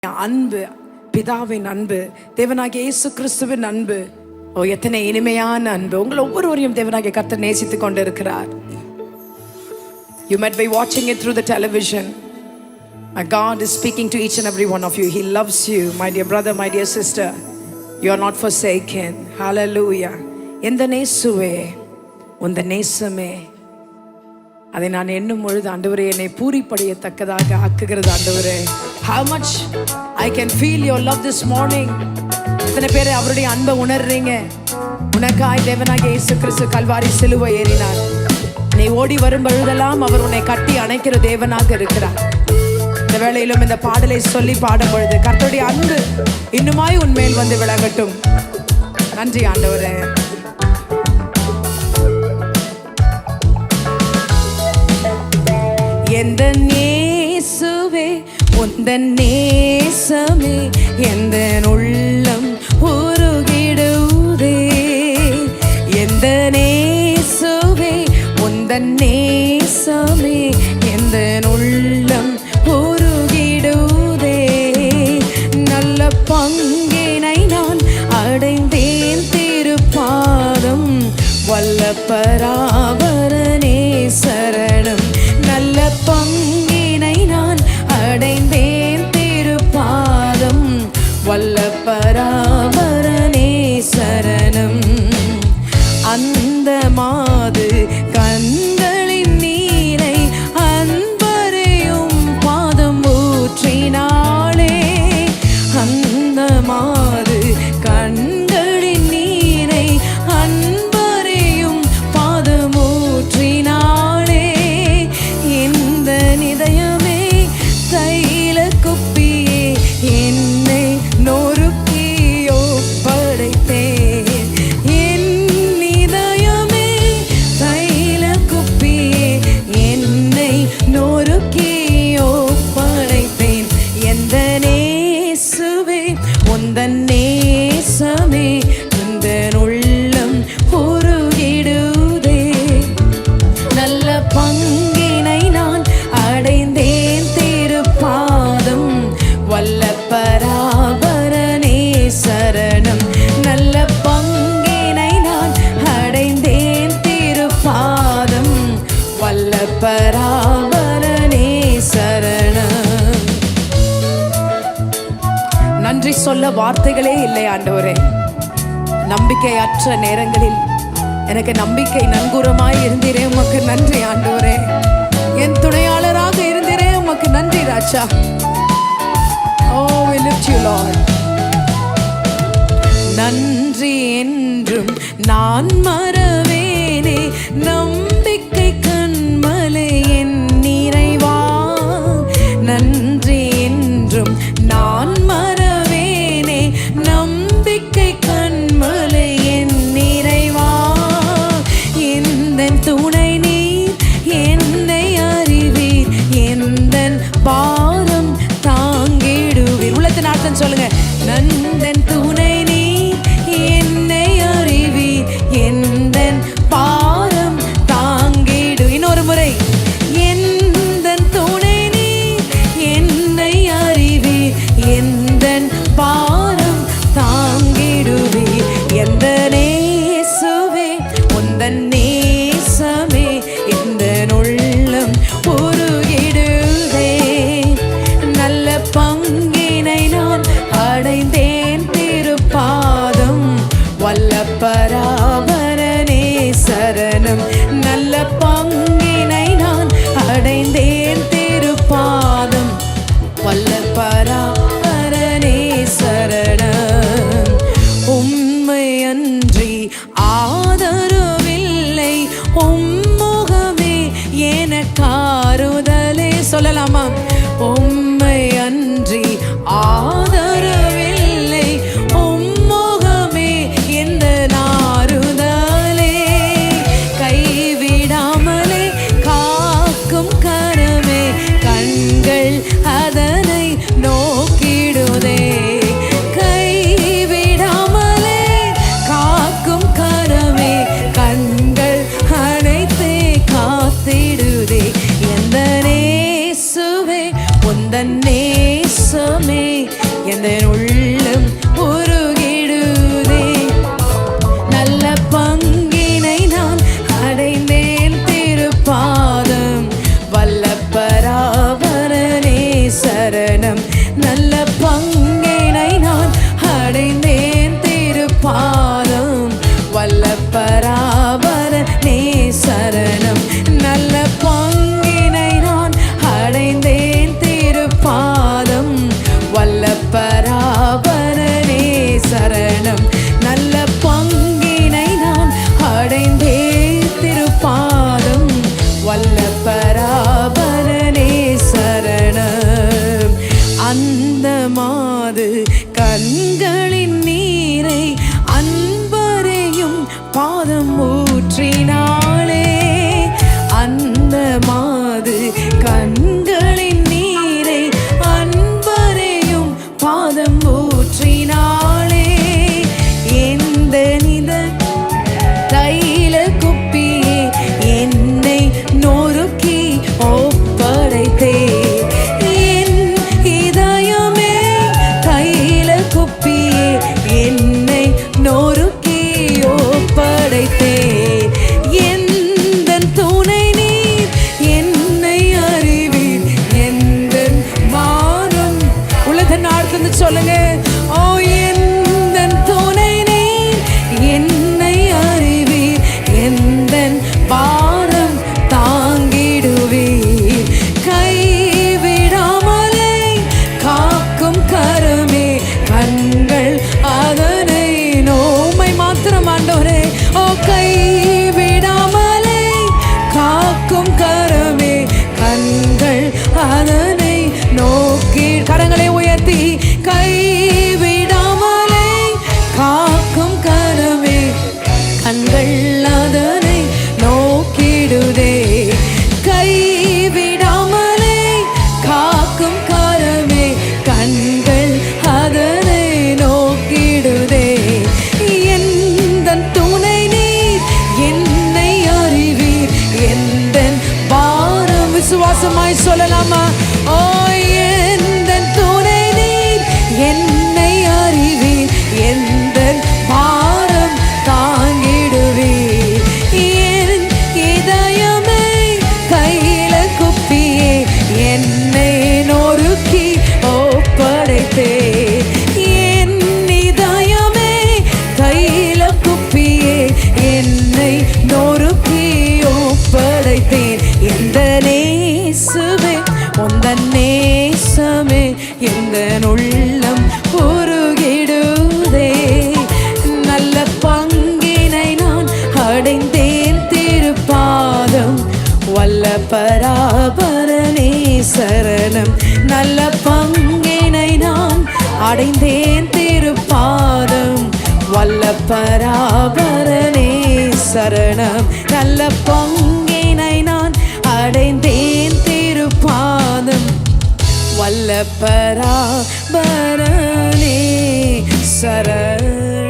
அன்பு, பிதாவின் அன்பு, தேவனாகிய இயேசு கிறிஸ்துவின் அன்பு, எத்தனை இனிமையான அன்பு! உங்கள் ஒவ்வொருவரையும் தேவனாகிய கர்த்தர் நேசித்துக் கொண்டிருக்கிறார். You might be watching it through the television. My God is speaking to each and every one of you. He loves you, my dear brother, my dear sister. You are not forsaken. Hallelujah. இந்த நேசுவே, உந்த நேசமே, அதை நான் எண்ணும் பொழுது ஆண்டவரே என்னை பூரிப்படையத்தக்கதாக ஆக்குகிறது ஆண்டவரே. How much I can feel your love this morning. எத்தனை பேர் அவருடைய அன்பை உணர்றீங்க? உனக்காய் தேவனாகிய இயேசு கிறிஸ்து கல்வாரி சிலுவை ஏறினார். நீ ஓடி வரும் பொழுதெல்லாம் அவர் உன்னை கட்டி அணைக்கிற தேவனாக இருக்கிறார். இந்த வேளையிலும் இந்த பாடலை சொல்லி பாடும் பொழுது கர்த்தருடைய அன்பு இன்னுமாய் உன்மேல் வந்து விளங்கட்டும். நன்றி ஆண்டவரே. எந்த நேசுவே, உந்தன் நேசமே எந்த உள்ளம் உருகிடுதே. எந்த நேசுவே, உந்தன் நேசமே எந்த உள்ளம் உருகிடுதே. நல்ல பங்கினை நான் அடைந்தேன் திருப்பாதம், வல்ல பராபரனே சரணம். நல்ல பங்கினை நான் அடைந்தேன் திருப்பாதம், வல்ல பராபரனே சரணம். அந்த மாது கண்களின் நீரை அன்பரையும் பாதம் ஊற்றினாளே. அந்த மாது கண்களின் நீரை அன்பரையும் பாதம் ஊற்றினாளே. இந்த நிதயமே தைல குப்பியே என்னை நொறுக்கியோ படைத்தேன். என் நிதயமே தைல குப்பியே என்னை நொறுக்கியோ படைத்தேன். எந்த நேசுவே, உந்தன் நேசமே உந்தன் உள்ளம் உருகிடுதே. நல்ல பங்கினை நான் அடைந்தேன் திருப்பாதம், வல்ல பராபரனே சரணம். நல்ல பங்கினை நான் அடைந்தேன் திருப்பாதம், வல்ல பராபரனே சரணம். நன்றி சொல்ல வார்த்தைகளே இல்லை ஆண்டவரே. நம்பிக்கையற்ற நேரங்களில் எனக்கு நம்பிக்கை நங்கூரமாய் இருந்தீரே, உமக்கு நன்றி ஆண்டவரே. என் துணையாளராக இருந்தீரே, உமக்கு நன்றி ராஜா. Oh, we lift you, Lord. நன்றி என்றும் நான் மறவேனே, நம்பிக்கை கண்மலை என் நிறைவா. நன்றி என்றும் நான் மறவேனே, நம்பிக்கை கண்மலை என் நிறைவா. எந்தன் துணை நீர், என்னை அறிவீர், எந்தன் பாரம் தாங்கிடுவீர். உள்ளத்தின் அர்த்தம் சொல்லுங்க. நந்தன் துணை நீர், என்னை அறிவீர், எந்தன் பாரம் தாங்கிடு. இன்னொரு முறை. எந்தன் துணை நீர், என்னை அறிவீர், எந்தன் பாரம் தாங்கிடுவீர். எந்த நேசுவே, உந்தன் நேசமே எந்தன் உள்ளம் உருகிடுதே. நல்ல பங்கினை நான் அடைந்தேன் எந்த உள்ளம் உருகிடுதே. நல்ல பங்கினை நான் அடைந்தேன் திருப்பாதம், வல்ல பராபரனே சரணம். நல்ல பங்கினை நான் அடைந்தேன் திருப்பாதம், வல்ல பராபரனே சரணம். நல்ல பங்கினை நான் அடைந்தேன் திருப்பாதம், வல்ல பராபரனே சரணம். நல்ல பங்கினை நான் அடைந்தேன் திருப்பாதம், வல்ல பராபரனே சரணம். அந்த மாது கண்களின் நீரை அன்பரையும் பாதம் ஊற்றினாளே. அந்த மாது கண்களின் நீரை அன்பரையும் பாதம் ஊற்றினாளே. எந்த நித தைல குப்பியே என்னை நொறுக்கி ஒப்படைத்தே. என் இதயமே தைல குப்பியே என்னை நொறுக்கி ஒப்படைத்தே. எந்தன் துணை நீர் என்னை அறிவீர், எந்தன் மானம் உலக நாடுன்னு சொல்லுங்க. ஓ எந்தன் துணை நீர் என்னை அறிவீர், எந்தன் பாரம் தாங்கிடுவீர். கைவிடாமலே காக்கும் கரமே கண்கள் அதனை நோமை மாத்திரம் ஆண்டவரே. ஓ கைவிடாமலே காக்கும் கரமே கண்கள் அதனை நோக்கி. கரங்களை உயர்த்தி கைவிடாமலே காக்கும் கரமே கண்கள் அதனை நோக்கிடுதே. கைவிடாமலே காக்கும் கரமே கண்கள் அதனை நோக்கிடுதே. எந்தன் துணை நீர் என்னை அறிவீர், எந்தன் பாரம் விசுவாசமாய் சொல்லலாமா? ஓ எந்தன் துணை நீர் என்னை அறிவீர், எந்தன் பாரம் தாங்கிடுவீர். என் இதயமே கையில குப்பியே என்னை நொறுக்கி ஒப்படைத்தே. என் இதயமே கையில குப்பியே என்னை நொறுக்கி ஒப்படைத்தேன். எந்த நேசமே உந்தன் நேசமே எந்த உள்ளம் உருகிடுதே. நல்ல பங்கினை நான் அடைந்தேன் திருப்பாதம், வல்ல பராபரனே சரணம். நல்ல பங்கினை நான் அடைந்தேன் திருப்பாதம், வல்ல பராபரனே சரணம். நல்ல பங்கினை நான் அடைந்தேன் திருப்பாதம், வல்ல பராபரனே சரணம்.